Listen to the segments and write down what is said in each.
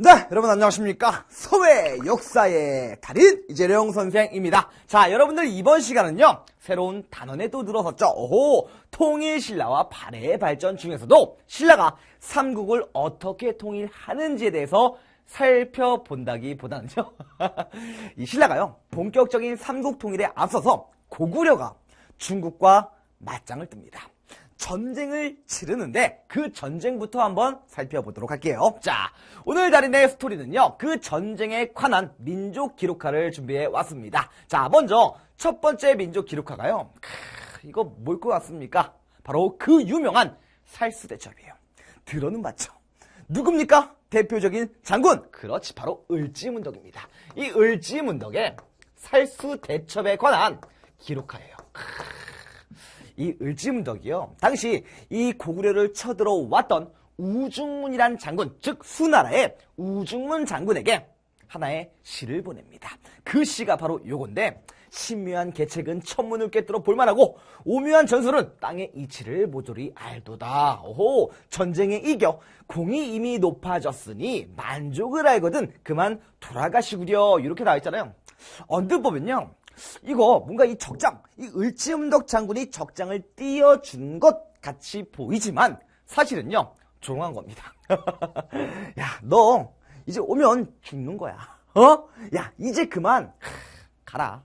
네, 여러분 안녕하십니까? 서해 역사의 달인 이재룡 선생입니다. 자, 여러분들 이번 시간은요, 새로운 단원에 또 들어섰죠. 오호, 통일신라와 발해의 발전 중에서도 신라가 삼국을 어떻게 통일하는지에 대해서 살펴본다기보다는요, 이 신라가요, 본격적인 삼국 통일에 앞서서 고구려가 중국과 맞짱을 뜹니다. 전쟁을 치르는데 그 전쟁부터 한번 살펴보도록 할게요. 자, 오늘 달인의 스토리는요, 그 전쟁에 관한 민족 기록화를 준비해 왔습니다. 자, 먼저 첫 번째 민족 기록화가요, 이거 뭘 것 같습니까? 바로 그 유명한 살수대첩이에요. 들어는 봤죠? 누굽니까? 대표적인 장군, 그렇지, 바로 을지문덕입니다. 이 을지문덕의 살수대첩에 관한 기록화예요. 이 을지문덕이요, 당시 이 고구려를 쳐들어왔던 우중문이란 장군, 즉 수나라의 우중문 장군에게 하나의 시를 보냅니다. 그 시가 바로 요건데, 신묘한 계책은 천문을 꿰뚫어 볼만하고 오묘한 전설은 땅의 이치를 모조리 알도다. 오호, 전쟁에 이겨 공이 이미 높아졌으니 만족을 알거든 그만 돌아가시구려, 이렇게 나와있잖아요. 언뜻 보면요, 이거 뭔가 이 적장, 이 을지문덕 장군이 적장을 띄워준 것 같이 보이지만 사실은요, 조롱한 겁니다. 야, 너 이제 오면 죽는 거야. 야, 이제 그만 가라.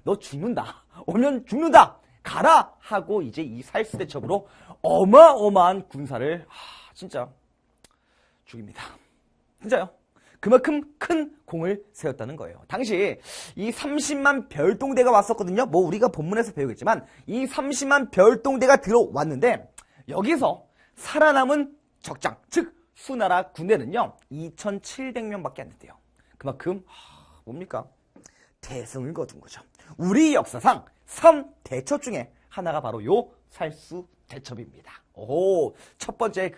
너 죽는다. 오면 죽는다. 가라 하고 이제 이 살수대첩으로 어마어마한 군사를 진짜 죽입니다. 진짜요. 그만큼 큰 공을 세웠다는 거예요. 당시 이 30만 별동대가 왔었거든요. 뭐 우리가 본문에서 배우겠지만 이 30만 별동대가 들어왔는데 여기서 살아남은 적장, 즉 수나라 군대는요 2,700명밖에 안 됐대요. 그만큼 뭡니까? 대승을 거둔 거죠. 우리 역사상 3대첩 중에 하나가 바로 요 살수대첩입니다. 오, 첫 번째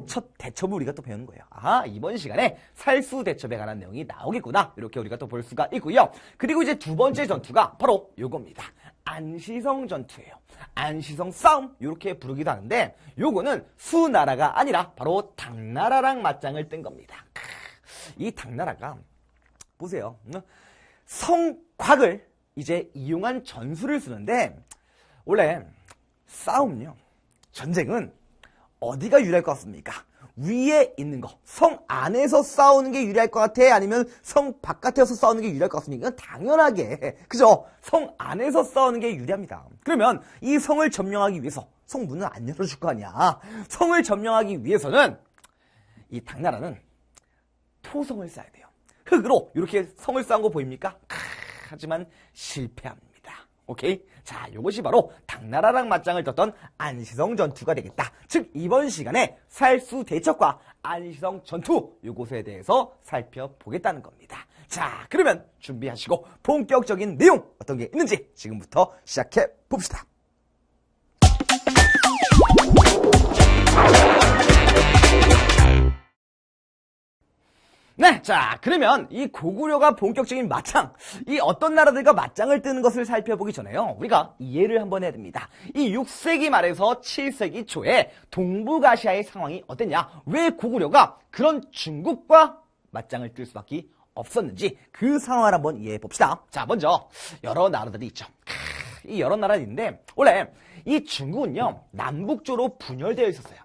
첫 대첩을 우리가 또 배우는 거예요. 이번 시간에 살수대첩에 관한 내용이 나오겠구나, 이렇게 우리가 또 볼 수가 있고요. 그리고 이제 두 번째 전투가 바로 요겁니다. 안시성 전투예요. 안시성 싸움, 이렇게 부르기도 하는데 요거는 수나라가 아니라 바로 당나라랑 맞짱을 뜬 겁니다. 이 당나라가 보세요, 성곽을 이제 이용한 전술을 쓰는데, 원래 싸움요, 전쟁은 어디가 유리할 것 같습니까? 위에 있는 거, 성 안에서 싸우는 게 유리할 것 같아? 아니면 성 바깥에서 싸우는 게 유리할 것 같습니까? 당연하게, 그죠? 성 안에서 싸우는 게 유리합니다. 그러면 이 성을 점령하기 위해서 성 문은 안 열어줄 거 아니야. 성을 점령하기 위해서는 이 당나라는 토성을 쌓아야 돼요. 흙으로 이렇게 성을 쌓은 거 보입니까? 하지만 실패합니다. 오케이? 자, 요것이 바로 당나라랑 맞짱을 떴던 안시성 전투가 되겠다. 즉 이번 시간에 살수대첩과 안시성 전투, 요것에 대해서 살펴보겠다는 겁니다. 자, 그러면 준비하시고 본격적인 내용 어떤 게 있는지 지금부터 시작해 봅시다. 네, 자, 그러면 이 고구려가 본격적인 맞짱, 이 어떤 나라들과 맞짱을 뜨는 것을 살펴보기 전에요, 우리가 이해를 한번 해야 됩니다. 이 6세기 말에서 7세기 초에 동북아시아의 상황이 어땠냐, 왜 고구려가 그런 중국과 맞짱을 뜰 수밖에 없었는지 그 상황을 한번 이해해 봅시다. 자, 먼저 여러 나라들이 있죠. 이 여러 나라들인데 원래 이 중국은요, 남북조로 분열되어 있었어요.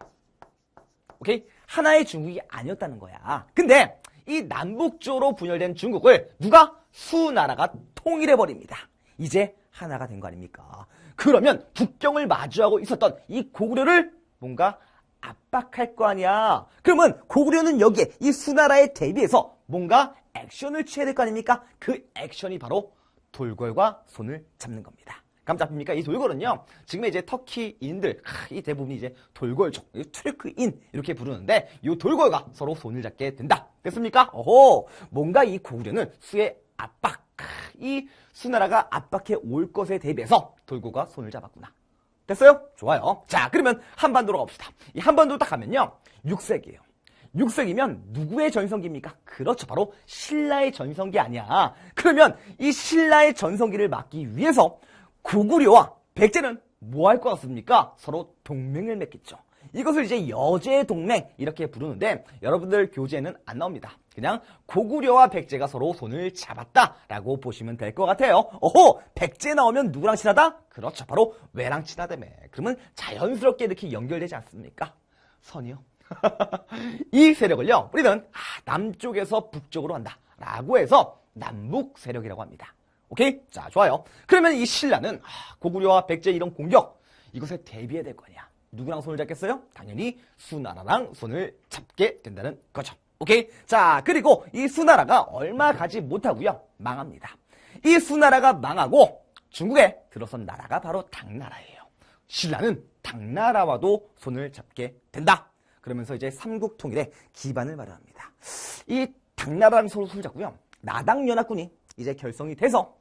오케이? 하나의 중국이 아니었다는 거야. 근데 이 남북조로 분열된 중국을 누가? 수나라가 통일해버립니다. 이제 하나가 된 거 아닙니까? 그러면 국경을 마주하고 있었던 이 고구려를 뭔가 압박할 거 아니야. 그러면 고구려는 여기에 이 수나라에 대비해서 뭔가 액션을 취해야 될 거 아닙니까? 그 액션이 바로 돌궐과 손을 잡는 겁니다. 감 잡힙니까? 이 돌궐은요, 지금의 이제 터키인들, 이 대부분이 이제 돌궐족, 트르크인 이렇게 부르는데, 이 돌궐과 서로 손을 잡게 된다. 됐습니까? 뭔가 이 고구려는 수의 압박, 이 수나라가 압박해 올 것에 대비해서 돌궐과 손을 잡았구나. 됐어요? 좋아요. 자, 그러면 한반도로 갑시다. 이 한반도로 딱 가면요, 6세기예요. 6세기면 누구의 전성기입니까? 그렇죠, 바로 신라의 전성기 아니야. 그러면 이 신라의 전성기를 막기 위해서 고구려와 백제는 뭐 할 것 같습니까? 서로 동맹을 맺겠죠. 이것을 이제 여제동맹 이렇게 부르는데 여러분들 교재에는 안 나옵니다. 그냥 고구려와 백제가 서로 손을 잡았다라고 보시면 될 것 같아요. 오호, 백제 나오면 누구랑 친하다? 그렇죠, 바로 왜랑 친하다며. 그러면 자연스럽게 이렇게 연결되지 않습니까? 선이요. 이 세력을요, 우리는 남쪽에서 북쪽으로 한다 라고 해서 남북 세력이라고 합니다. 오케이? 자, 좋아요. 그러면 이 신라는 고구려와 백제 이런 공격, 이것에 대비해야 될 거냐? 누구랑 손을 잡겠어요? 당연히 수나라랑 손을 잡게 된다는 거죠. 오케이? 자, 그리고 이 수나라가 얼마 가지 못하고요, 망합니다. 이 수나라가 망하고 중국에 들어선 나라가 바로 당나라예요. 신라는 당나라와도 손을 잡게 된다. 그러면서 이제 삼국통일의 기반을 마련합니다. 이 당나라랑 서로 손을 잡고요, 나당연합군이 이제 결성이 돼서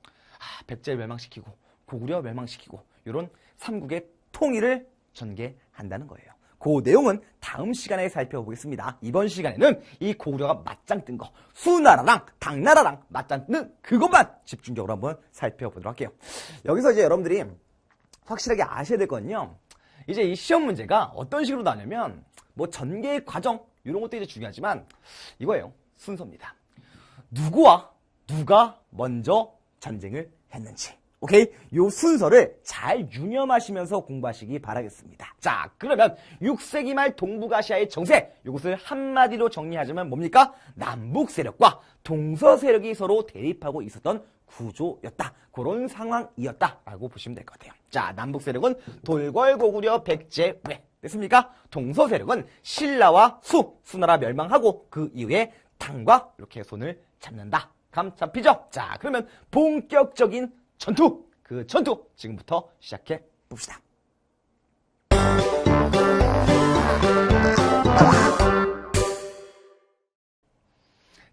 백제를 멸망시키고 고구려 멸망시키고 이런 삼국의 통일을 전개한다는 거예요. 그 내용은 다음 시간에 살펴보겠습니다. 이번 시간에는 이 고구려가 맞짱 뜬 거, 수나라랑 당나라랑 맞짱 뜬 그것만 집중적으로 한번 살펴보도록 할게요. 여기서 이제 여러분들이 확실하게 아셔야 될 거는요, 이제 이 시험 문제가 어떤 식으로 나냐면 뭐 전개 과정 이런 것도 이제 중요하지만 이거예요. 순서입니다. 누구와 누가 먼저 전쟁을 했는지. 오케이? 요 순서를 잘 유념하시면서 공부하시기 바라겠습니다. 자, 그러면 6세기 말 동북아시아의 정세, 이것을 한마디로 정리하자면 뭡니까? 남북 세력과 동서 세력이 서로 대립하고 있었던 구조였다. 그런 상황이었다라고 보시면 될 것 같아요. 자, 남북 세력은 돌궐, 고구려, 백제, 왜? 됐습니까? 동서 세력은 신라와 수나라 멸망하고 그 이후에 당과 이렇게 손을 잡는다. 감 잡히죠? 자, 그러면 본격적인 전투! 그 전투 지금부터 시작해 봅시다.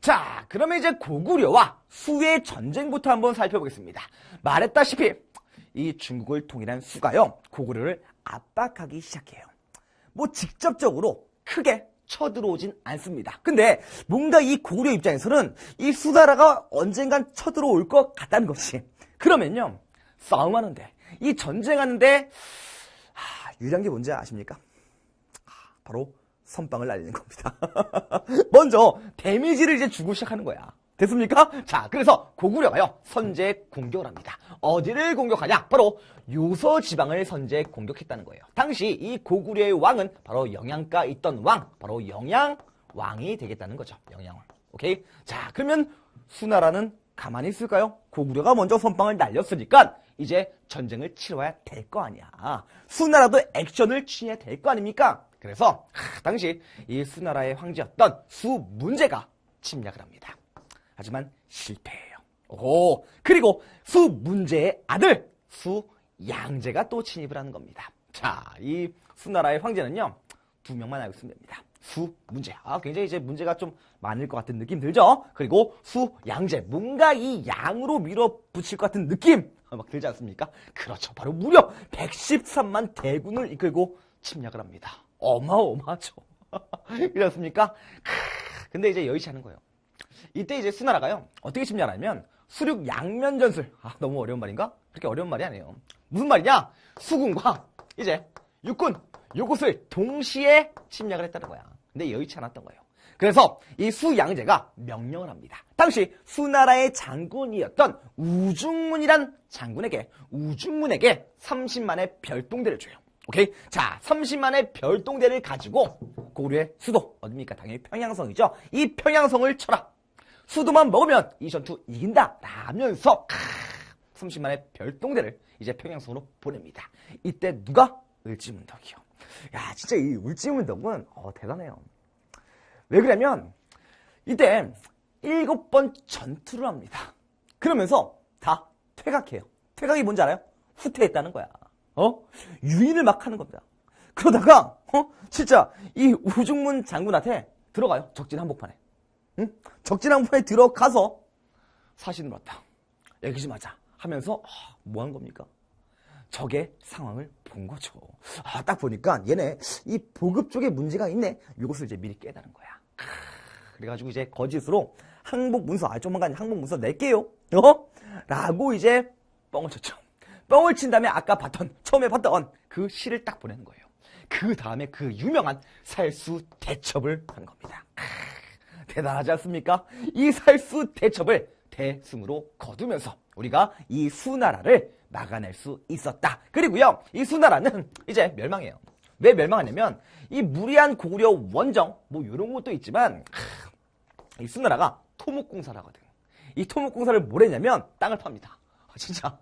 자, 그러면 이제 고구려와 수의 전쟁부터 한번 살펴보겠습니다. 말했다시피 이 중국을 통일한 수가요, 고구려를 압박하기 시작해요. 뭐 직접적으로 크게 쳐들어오진 않습니다. 근데 뭔가 이 고구려 입장에서는 이 수나라가 언젠간 쳐들어올 것 같다는 것이, 그러면요, 싸움하는데, 이 전쟁하는데 유리한 게 뭔지 아십니까? 바로 선빵을 날리는 겁니다. 먼저 데미지를 이제 주고 시작하는 거야. 됐습니까? 자, 그래서 고구려가요, 선제 공격을 합니다. 어디를 공격하냐? 바로 요서 지방을 선제 공격했다는 거예요. 당시 이 고구려의 왕은 바로 영양가 있던 왕, 바로 영양왕이 되겠다는 거죠. 영양왕. 오케이? 자, 그러면 수나라는 가만히 있을까요? 고구려가 먼저 선빵을 날렸으니까 이제 전쟁을 치러야 될 거 아니야. 수나라도 액션을 취해야 될 거 아닙니까? 그래서 당시 이 수나라의 황제였던 수문제가 침략을 합니다. 하지만 실패해요. 오, 그리고 수문제의 아들 수양제가 또 침입을 하는 겁니다. 자, 이 수나라의 황제는요, 2명만 알고 있으면 됩니다. 수문제. 굉장히 이제 문제가 좀 많을 것 같은 느낌 들죠? 그리고 수양제. 뭔가 이 양으로 밀어붙일 것 같은 느낌 막 들지 않습니까? 그렇죠. 바로 무려 113만 대군을 이끌고 침략을 합니다. 어마어마하죠. 그렇지 않습니까? 근데 이제 여의치 않은 거예요. 이때 이제 수나라가요, 어떻게 침략하냐면 수륙 양면 전술. 너무 어려운 말인가? 그렇게 어려운 말이 아니에요. 무슨 말이냐? 수군과 이제 육군, 요것을 동시에 침략을 했다는 거야. 근데 여의치 않았던 거예요. 그래서 이 수양제가 명령을 합니다. 당시 수나라의 장군이었던 우중문이란 장군에게 30만의 별동대를 줘요. 오케이? 자, 30만의 별동대를 가지고 고구려의 수도, 어딥니까? 당연히 평양성이죠. 이 평양성을 쳐라. 수도만 먹으면 이 전투 이긴다 라면서 30만의 별동대를 이제 평양성으로 보냅니다. 이때 누가? 을지문덕이요. 야, 진짜 이 을지문덕은 대단해요. 왜 그러냐면 이때 7번 전투를 합니다. 그러면서 다 퇴각해요. 퇴각이 뭔지 알아요? 후퇴했다는 거야. 유인을 막 하는 겁니다. 그러다가 진짜 이 우중문 장군한테 들어가요. 적진 한복판에. 응? 적진 한복판에 들어가서 사신을 왔다. 얘기 좀 하자 하면서 뭐 한 겁니까? 적의 상황을 본 거죠. 딱 보니까 얘네 이 보급 쪽에 문제가 있네. 이것을 이제 미리 깨달은 거야. 그래가지고 이제 거짓으로 항복문서, 좀만 가니 항복문서 낼게요. 라고 이제 뻥을 쳤죠. 뻥을 친 다음에 아까 처음에 봤던 그 시를 딱 보내는 거예요. 그 다음에 그 유명한 살수대첩을 한 겁니다. 대단하지 않습니까? 이 살수대첩을 대승으로 거두면서 우리가 이 수나라를 막아낼 수 있었다. 그리고요, 이 수나라는 이제 멸망해요. 왜 멸망하냐면 이 무리한 고구려 원정 뭐 이런 것도 있지만 이 수나라가 토목공사를 하거든. 이 토목공사를 뭘 했냐면 땅을 팝니다. 진짜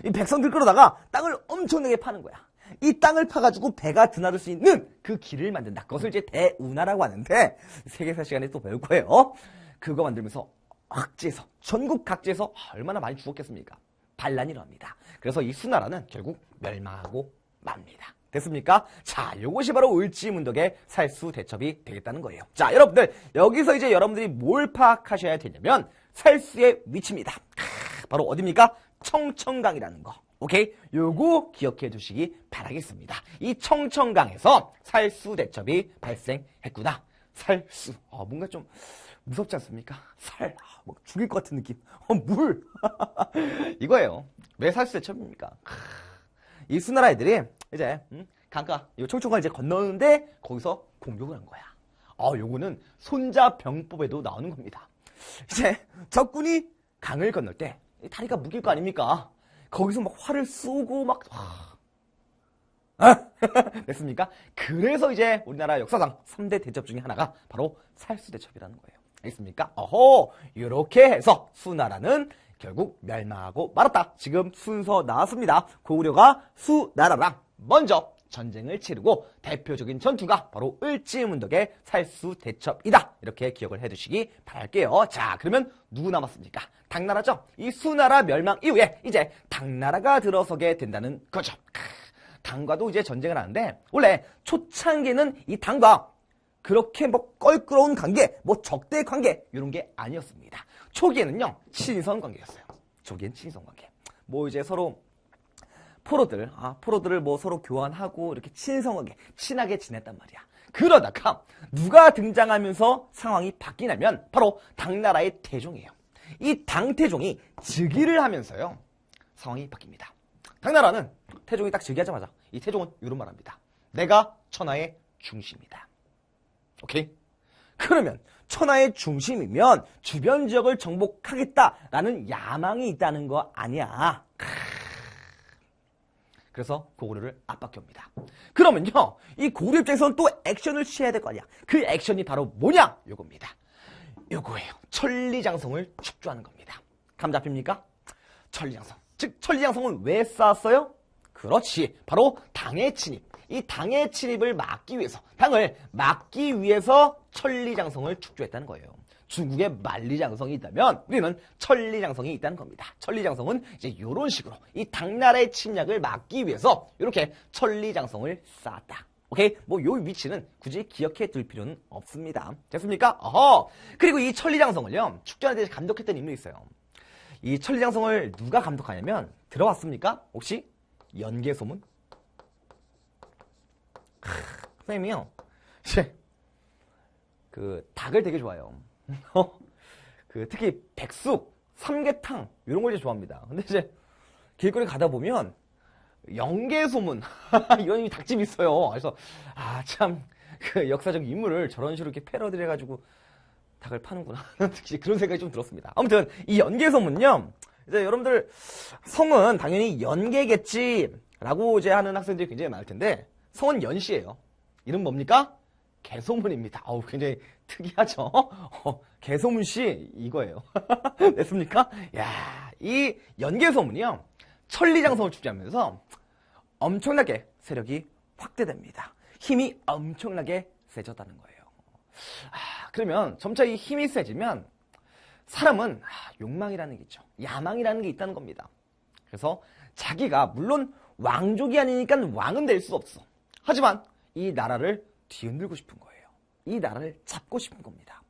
이 백성들 끌어다가 땅을 엄청나게 파는 거야. 이 땅을 파가지고 배가 드나들 수 있는 그 길을 만든다. 그것을 이제 대운하라고 하는데 세계사 시간에 또 배울 거예요. 그거 만들면서 각지에서 전국 각지에서 얼마나 많이 죽었겠습니까? 반란이 일어납니다. 그래서 이 수나라는 결국 멸망하고 맙니다. 됐습니까? 자, 요것이 바로 을지문덕의 살수대첩이 되겠다는 거예요. 자, 여러분들 여기서 이제 여러분들이 뭘 파악하셔야 되냐면 살수의 위치입니다. 바로 어디입니까? 청천강이라는 거. 오케이? 요거 기억해 두시기 바라겠습니다. 이 청천강에서 살수대첩이 발생했구나. 살수. 뭔가 좀 무섭지 않습니까? 뭐 죽일 것 같은 느낌. 물. 이거예요. 왜 살수대첩입니까? 이 수나라 애들이 이제 강가, 이 청천강을 이제 건너는데 거기서 공격을 한 거야. 요거는 손자병법에도 나오는 겁니다. 이제 적군이 강을 건널 때 다리가 묶일 거 아닙니까? 거기서 막 활을 쏘고 막 됐습니까? 그래서 이제 우리나라 역사상 3대 대첩 중에 하나가 바로 살수대첩이라는 거예요. 알겠습니까? 이렇게 해서 수나라는 결국 멸망하고 말았다. 지금 순서 나왔습니다. 고구려가 수나라랑 먼저 전쟁을 치르고 대표적인 전투가 바로 을지문덕의 살수대첩이다. 이렇게 기억을 해두시기 바랄게요. 자, 그러면 누구 남았습니까? 당나라죠. 이 수나라 멸망 이후에 이제 당나라가 들어서게 된다는 거죠. 당과도 이제 전쟁을 하는데 원래 초창기는 이 당과 그렇게 뭐 껄끄러운 관계, 뭐 적대 관계 이런 게 아니었습니다. 초기에는요 친선 관계였어요. 초기엔 친선 관계. 뭐 이제 서로 포로들을 뭐 서로 교환하고 이렇게 친선 관계, 친하게 지냈단 말이야. 그러다가 누가 등장하면서 상황이 바뀌냐면 바로 당나라의 태종이에요. 이 당태종이 즉위를 하면서요 상황이 바뀝니다. 당나라는 태종이 딱 즉위하자마자 이 태종은 이런 말합니다. 내가 천하의 중심이다. 오케이? 그러면 천하의 중심이면 주변 지역을 정복하겠다라는 야망이 있다는 거 아니야. 그래서 고구려를 압박해옵니다. 그러면요 이 고구려 입장에서는 또 액션을 취해야 될 거 아니야. 그 액션이 바로 뭐냐? 요겁니다. 요거예요. 천리장성을 축조하는 겁니다. 감 잡힙니까? 천리장성. 즉 천리장성을 왜 쌓았어요? 그렇지. 바로 당의 침입. 이 당의 침입을 막기 위해서, 당을 막기 위해서 천리장성을 축조했다는 거예요. 중국에 만리장성이 있다면 우리는 천리장성이 있다는 겁니다. 천리장성은 이제 이런 식으로 이 당나라의 침략을 막기 위해서 이렇게 천리장성을 쌓았다. 오케이? 뭐 요 위치는 굳이 기억해 둘 필요는 없습니다. 됐습니까? 그리고 이 천리장성을요 축전에 대해서 감독했던 인물이 있어요. 이 천리장성을 누가 감독하냐면 들어봤습니까? 혹시 연개소문? 선생님이요 그 닭을 되게 좋아해요. 특히 백숙, 삼계탕 이런 걸 이제 좋아합니다. 근데 이제 길거리 가다 보면 연개소문 이런 닭집이 있어요. 그래서 참 그 역사적 인물을 저런 식으로 이렇게 패러디를 해가지고 닭을 파는구나. 그런 생각이 좀 들었습니다. 아무튼 이 연개소문요. 이제 여러분들 성은 당연히 연개겠지라고 이제 하는 학생들이 굉장히 많을 텐데 성은 연씨예요. 이름 뭡니까? 개소문입니다. 굉장히 특이하죠? 개소문씨 이거예요. 됐습니까? 야, 이 연개소문이요. 천리장성을 축제하면서 엄청나게 세력이 확대됩니다. 힘이 엄청나게 세졌다는 거예요. 그러면 점차 이 힘이 세지면 사람은 욕망이라는 게 있죠. 야망이라는 게 있다는 겁니다. 그래서 자기가 물론 왕족이 아니니까 왕은 될 수 없어. 하지만 이 나라를 뒤흔들고 싶은 거예요. 이 나라를 잡고 싶은 겁니다.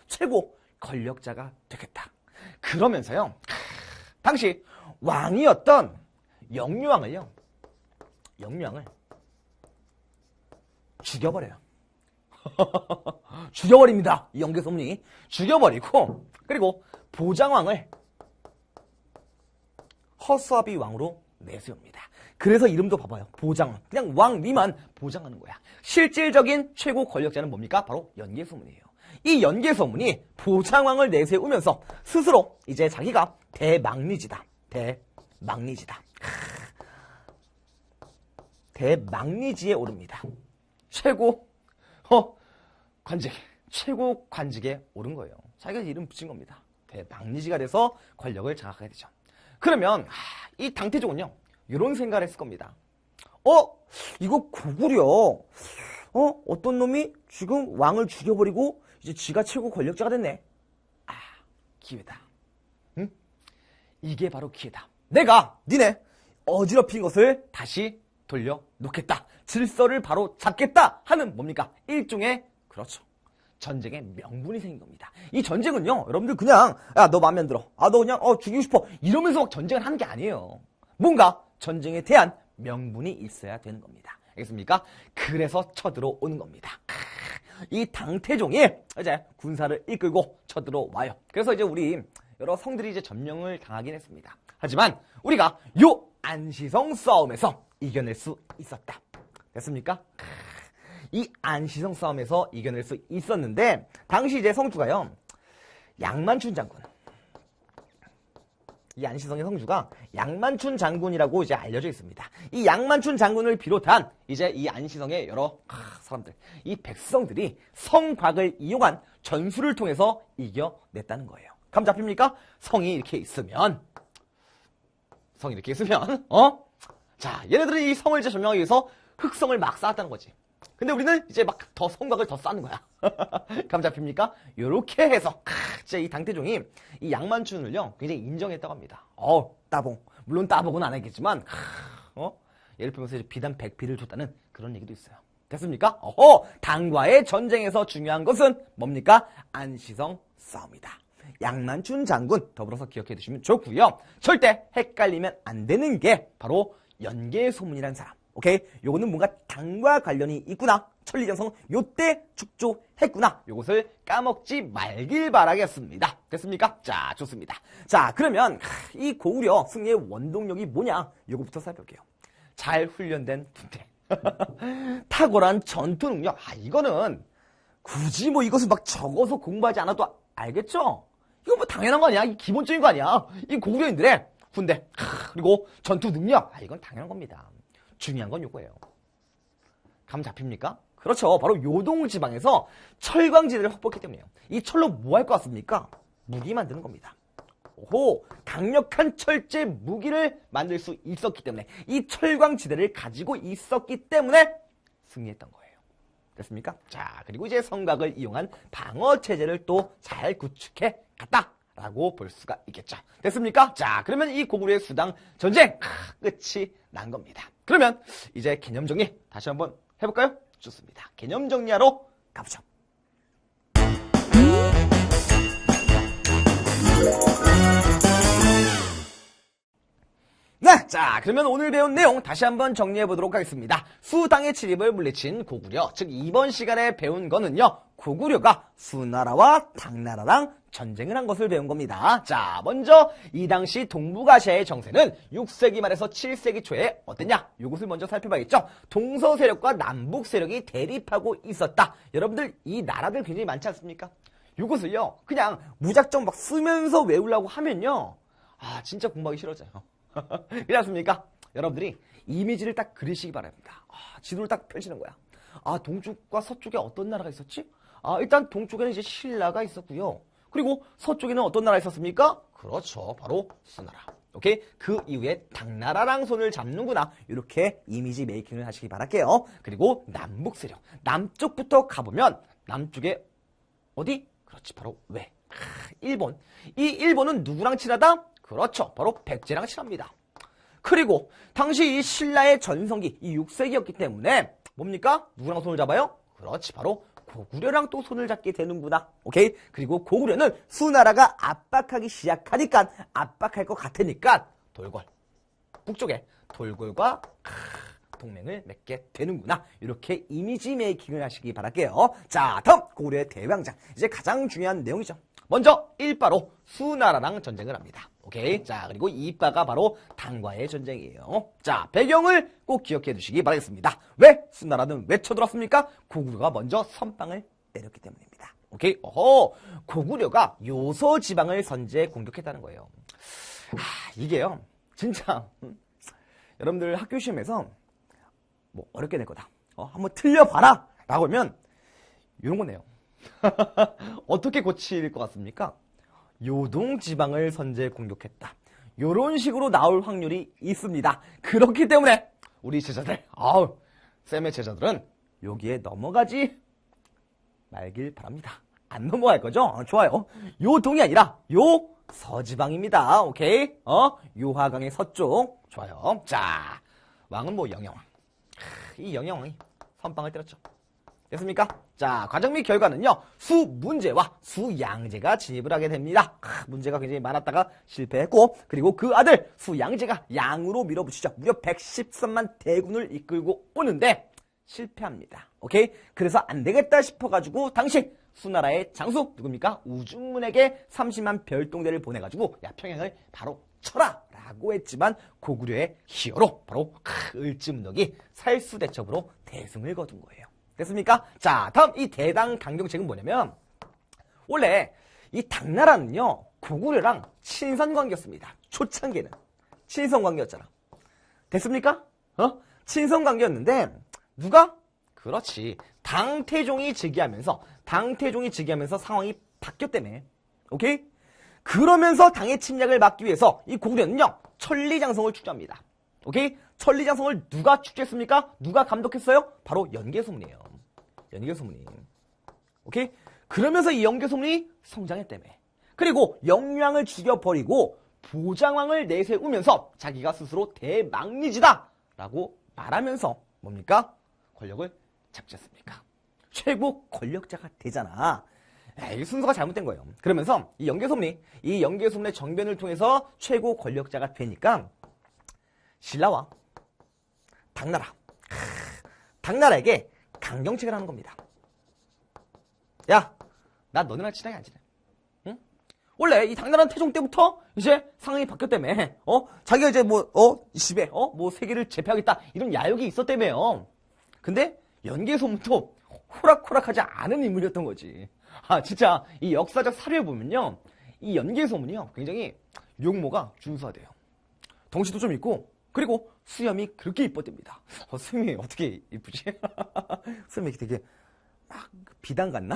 최고 권력자가 되겠다. 그러면서요. 당시 왕이었던 영유왕을 죽여버려요. 죽여버립니다. 이 연개소문이. 죽여버리고 그리고 보장왕을 허수아비 왕으로 내세웁니다. 그래서 이름도 봐봐요. 보장왕. 그냥 왕 위만 보장하는 거야. 실질적인 최고 권력자는 뭡니까? 바로 연개소문이에요. 이 연개소문이 보장왕을 내세우면서 스스로 이제 자기가 대망리지다. 대망리지에 오릅니다. 최고 관직에 오른 거예요. 자기가 이름 붙인 겁니다. 대망리지가 돼서 권력을 장악하게 되죠. 그러면 이 당태종은요, 이런 생각을 했을 겁니다. 이거 고구려. 어떤 놈이 지금 왕을 죽여버리고 이제 지가 최고 권력자가 됐네. 기회다. 응? 이게 바로 기회다. 내가 니네 어지럽힌 것을 다시 돌려놓겠다. 질서를 바로 잡겠다 하는 뭡니까? 일종의 그렇죠. 전쟁의 명분이 생긴 겁니다. 이 전쟁은요, 여러분들 그냥 야, 너 맘에 안 들어. 너 그냥 죽이고 싶어. 이러면서 막 전쟁을 하는 게 아니에요. 뭔가 전쟁에 대한 명분이 있어야 되는 겁니다. 알겠습니까? 그래서 쳐들어오는 겁니다. 이 당태종이 이제 군사를 이끌고 쳐들어와요. 그래서 이제 우리 여러 성들이 이제 점령을 당하긴 했습니다. 하지만 우리가 요 안시성 싸움에서 이겨낼 수 있었다. 됐습니까? 이 안시성 싸움에서 이겨낼 수 있었는데, 당시 이제 성주가요, 양만춘 장군. 이 안시성의 성주가 양만춘 장군이라고 이제 알려져 있습니다. 이 양만춘 장군을 비롯한 이제 이 안시성의 여러 사람들, 이 백성들이 성곽을 이용한 전술을 통해서 이겨냈다는 거예요. 감 잡힙니까? 성이 이렇게 있으면, 자, 얘네들이 이 성을 이제 점령하기 위해서 흑성을 막 쌓았다는 거지. 근데 우리는 이제 막 더 성곽을 더 쌓는 거야. 감 잡힙니까? 요렇게 해서 진짜 이 당태종이 이 양만춘을요 굉장히 인정했다고 합니다. 따봉. 물론 따봉은 안 했겠지만 예를 들면서 이제 비단 100피를 줬다는 그런 얘기도 있어요. 됐습니까? 당과의 전쟁에서 중요한 것은 뭡니까? 안시성 싸움이다. 양만춘 장군 더불어서 기억해 두시면 좋고요. 절대 헷갈리면 안 되는 게 바로 연개소문이라는 사람. 오케이? 요거는 뭔가 당과 관련이 있구나. 천리정성 요때 축조했구나. 요것을 까먹지 말길 바라겠습니다. 됐습니까? 자, 좋습니다. 자, 그러면 이 고구려 승리의 원동력이 뭐냐? 요거부터 살펴볼게요. 잘 훈련된 군대. 탁월한 전투 능력. 이거는 굳이 뭐 이것을 막 적어서 공부하지 않아도 알겠죠? 이거 뭐 당연한 거 아니야? 이 기본적인 거 아니야? 이 고구려인들의 군대. 그리고 전투 능력. 이건 당연한 겁니다. 중요한 건 요거예요. 감 잡힙니까? 그렇죠. 바로 요동지방에서 철광지대를 확보했기 때문이에요. 이 철로 뭐 할 것 같습니까? 무기 만드는 겁니다. 강력한 철제 무기를 만들 수 있었기 때문에, 이 철광지대를 가지고 있었기 때문에 승리했던 거예요. 됐습니까? 자, 그리고 이제 성곽을 이용한 방어체제를 또 잘 구축해 갔다 라고 볼 수가 있겠죠. 됐습니까? 자, 그러면 이 고구려의 수당 전쟁 끝이 난 겁니다. 그러면 이제 개념 정리 다시 한번 해볼까요? 좋습니다. 개념 정리하러 가보죠. 네, 자, 그러면 오늘 배운 내용 다시 한번 정리해보도록 하겠습니다. 수당의 침입을 물리친 고구려, 즉 이번 시간에 배운 거는요, 고구려가 수나라와 당나라랑 전쟁을 한 것을 배운 겁니다. 자, 먼저 이 당시 동북아시아의 정세는 6세기 말에서 7세기 초에 어땠냐? 이것을 먼저 살펴봐야겠죠. 동서 세력과 남북 세력이 대립하고 있었다. 여러분들 이 나라들 굉장히 많지 않습니까? 이것을요 그냥 무작정 막 쓰면서 외우려고 하면요, 진짜 공부하기 싫어져요. 그렇지 않습니까? 여러분들이 이미지를 딱 그리시기 바랍니다. 지도를 딱 펼치는 거야. 동쪽과 서쪽에 어떤 나라가 있었지? 일단 동쪽에는 이제 신라가 있었고요. 그리고 서쪽에는 어떤 나라가 있었습니까? 그렇죠. 바로 수나라. 오케이? 그 이후에 당나라랑 손을 잡는구나. 이렇게 이미지 메이킹을 하시기 바랄게요. 그리고 남북 세력. 남쪽부터 가보면 남쪽에 어디? 그렇지. 바로 왜? 일본. 이 일본은 누구랑 친하다? 그렇죠. 바로 백제랑 친합니다. 그리고 당시 이 신라의 전성기, 이 6세기였기 때문에 뭡니까? 누구랑 손을 잡아요? 그렇지. 바로 고구려랑 또 손을 잡게 되는구나. 오케이? 그리고 고구려는 수나라가 압박하기 시작하니까, 압박할 것 같으니까 돌궐, 북쪽에 돌궐과 동맹을 맺게 되는구나. 이렇게 이미지 메이킹을 하시기 바랄게요. 자, 다음 고구려의 대왕장. 이제 가장 중요한 내용이죠. 먼저 일바로 수나라랑 전쟁을 합니다. 오케이. 자, 그리고 이빠가 바로 당과의 전쟁이에요. 자, 배경을 꼭 기억해 두시기 바라겠습니다. 왜 수나라는 왜 쳐들었습니까? 고구려가 먼저 선빵을 때렸기 때문입니다. 오케이. 고구려가 요소 지방을 선제 공격했다는 거예요. 이게요. 진짜 여러분들 학교 시험에서 뭐 어렵게 낼 거다. 한번 틀려봐라. 라고 하면 이런 거네요. 어떻게 고칠 것 같습니까? 요동 지방을 선제 공격했다. 요런 식으로 나올 확률이 있습니다. 그렇기 때문에 우리 제자들, 쌤의 제자들은 여기에 넘어가지 말길 바랍니다. 안 넘어갈 거죠? 좋아요. 요동이 아니라 서지방입니다. 오케이? 요하강의 서쪽. 좋아요. 자, 왕은 뭐 영영왕. 이 영영왕이 선빵을 때렸죠. 됐습니까? 자, 과정 및 결과는요. 수문제와 수양제가 진입을 하게 됩니다. 문제가 굉장히 많았다가 실패했고, 그리고 그 아들 수양제가 양으로 밀어붙이죠. 무려 113만 대군을 이끌고 오는데 실패합니다. 오케이? 그래서 안 되겠다 싶어가지고 당시 수나라의 장수 누굽니까? 우중문에게 30만 별동대를 보내가지고 야, 평양을 바로 쳐라! 라고 했지만 고구려의 히어로 바로 을지문덕이 살수대첩으로 대승을 거둔 거예요. 됐습니까? 자, 다음 이 대당 강경책은 뭐냐면 원래 이 당나라는요 고구려랑 친선관계였습니다. 초창기는 친선관계였잖아. 됐습니까? 친선관계였는데 누가? 그렇지. 당태종이 즉위하면서 상황이 바뀌었다며. 오케이? 그러면서 당의 침략을 막기 위해서 이 고구려는요 천리장성을 축제합니다. 오케이? 천리장성을 누가 축제했습니까? 누가 감독했어요? 바로 연개소문이에요. 연개소문이. 오케이? 그러면서 이 연개소문이 성장했다며. 그리고 영유왕을 죽여버리고 보장왕을 내세우면서 자기가 스스로 대망리지다 라고 말하면서 뭡니까? 권력을 잡지 않습니까? 최고 권력자가 되잖아. 이 순서가 잘못된 거예요. 그러면서 이 연개소문의 정변을 통해서 최고 권력자가 되니까 신라와 당나라에게 강경책을 하는 겁니다. 야, 나 너네랑 친하게 안 지내. 응? 원래 이 당나라는 태종 때부터 이제 상황이 바뀌었다며. 자기가 이제 집에 뭐 세계를 제패하겠다 이런 야욕이 있었다며요. 근데 연개소문도 호락호락하지 않은 인물이었던 거지. 진짜 이 역사적 사료를 보면요, 이 연개소문이요 굉장히 용모가 준수하대요. 덩치도 좀 있고, 그리고 수염이 그렇게 이뻤답니다. 수염이 어떻게 이쁘지? 수염이 되게 막 비단 같나?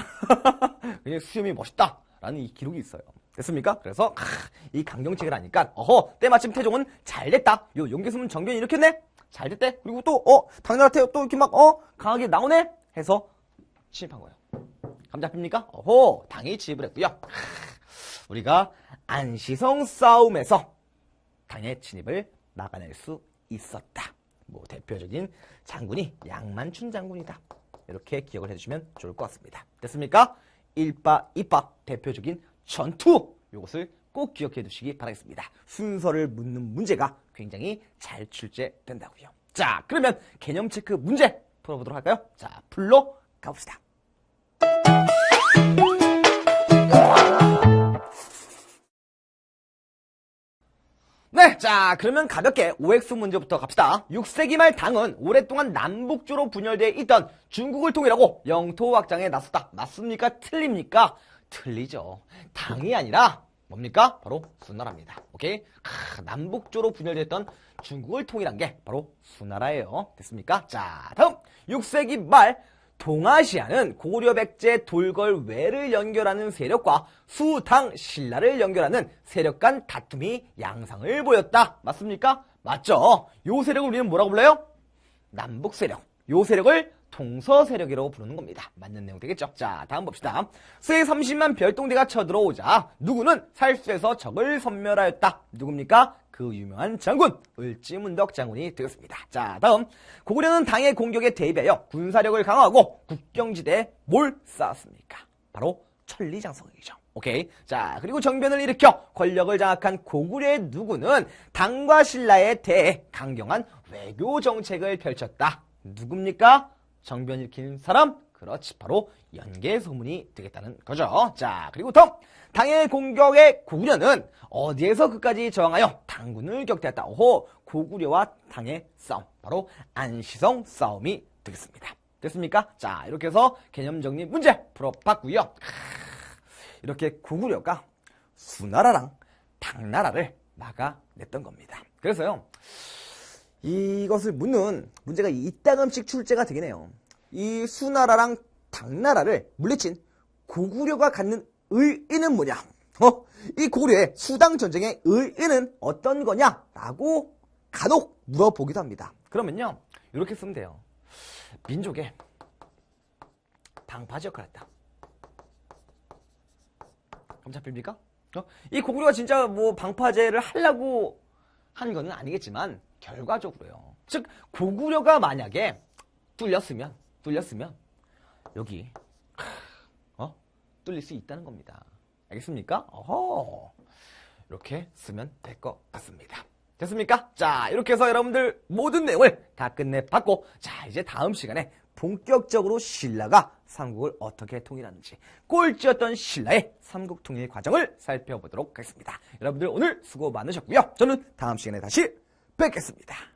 그냥 수염이 멋있다라는 이 기록이 있어요. 됐습니까? 그래서 이 강경책을 하니까 때마침 태종은 잘됐다. 요 연개소문 정변이 일으켰네. 잘됐대. 그리고 또 당나라한테 또 이렇게 막 강하게 나오네 해서 침입한 거예요. 감 잡힙니까? 당이 진입을 했고요. 우리가 안시성 싸움에서 당의 진입을 막아낼 수 있었다. 뭐 대표적인 장군이 양만춘 장군이다. 이렇게 기억을 해주시면 좋을 것 같습니다. 됐습니까? 1바, 2바 대표적인 전투, 이것을 꼭 기억해 두시기 바라겠습니다. 순서를 묻는 문제가 굉장히 잘 출제된다고요. 자, 그러면 개념 체크 문제 풀어보도록 할까요? 자, 풀러 가봅시다. 네, 자, 그러면 가볍게 OX 문제부터 갑시다. 6세기 말 당은 오랫동안 남북조로 분열되어 있던 중국을 통일하고 영토 확장에 나섰다. 맞습니까? 틀립니까? 틀리죠. 당이 아니라 뭡니까? 바로 수나라입니다. 오케이? 남북조로 분열됐던 중국을 통일한 게 바로 수나라예요. 됐습니까? 자, 다음 6세기 말 동아시아는 고려 백제 돌걸 외를 연결하는 세력과 수당 신라를 연결하는 세력 간 다툼이 양상을 보였다. 맞습니까? 맞죠? 요 세력을 우리는 뭐라고 불러요? 남북 세력. 요 세력을 동서 세력이라고 부르는 겁니다. 맞는 내용 되겠죠? 자, 다음 봅시다. 쇠 30만 별동대가 쳐들어오자 누구는 살수에서 적을 섬멸하였다. 누굽니까? 그 유명한 장군 을지문덕 장군이 되었습니다. 자, 다음 고구려는 당의 공격에 대비하여 군사력을 강화하고 국경지대에 뭘 쌓았습니까? 바로 천리장성이죠. 오케이. 자, 그리고 정변을 일으켜 권력을 장악한 고구려의 누구는 당과 신라에 대해 강경한 외교 정책을 펼쳤다. 누굽니까? 정변 일으킨 사람? 그렇지, 바로 연개 소문이 되겠다는 거죠. 자, 그리고 당의 공격에 고구려는 어디에서 그까지 저항하여 당군을 격퇴했다. 오호, 고구려와 당의 싸움, 바로 안시성 싸움이 되겠습니다. 됐습니까? 자, 이렇게 해서 개념 정리 문제 풀어봤고요. 이렇게 고구려가 수나라랑 당나라를 막아냈던 겁니다. 그래서요, 이것을 묻는 문제가 이따금씩 출제가 되긴 해요. 이 수나라랑 당나라를 물리친 고구려가 갖는 의의는 뭐냐? 이 고구려의 수당 전쟁의 의의는 어떤 거냐라고 간혹 물어보기도 합니다. 그러면요, 이렇게 쓰면 돼요. 민족의 방파제 역할을 했다. 그럼 잡힙니까? 이 고구려가 진짜 뭐 방파제를 하려고 한 거는 아니겠지만 결과적으로요. 즉 고구려가 만약에 뚫렸으면 여기 뚫릴 수 있다는 겁니다. 알겠습니까? 어허, 이렇게 쓰면 될 것 같습니다. 됐습니까? 자, 이렇게 해서 여러분들 모든 내용을 다 끝내봤고, 자, 이제 다음 시간에 본격적으로 신라가 삼국을 어떻게 통일하는지, 꼴찌였던 신라의 삼국 통일 과정을 살펴보도록 하겠습니다. 여러분들 오늘 수고 많으셨고요. 저는 다음 시간에 다시 뵙겠습니다.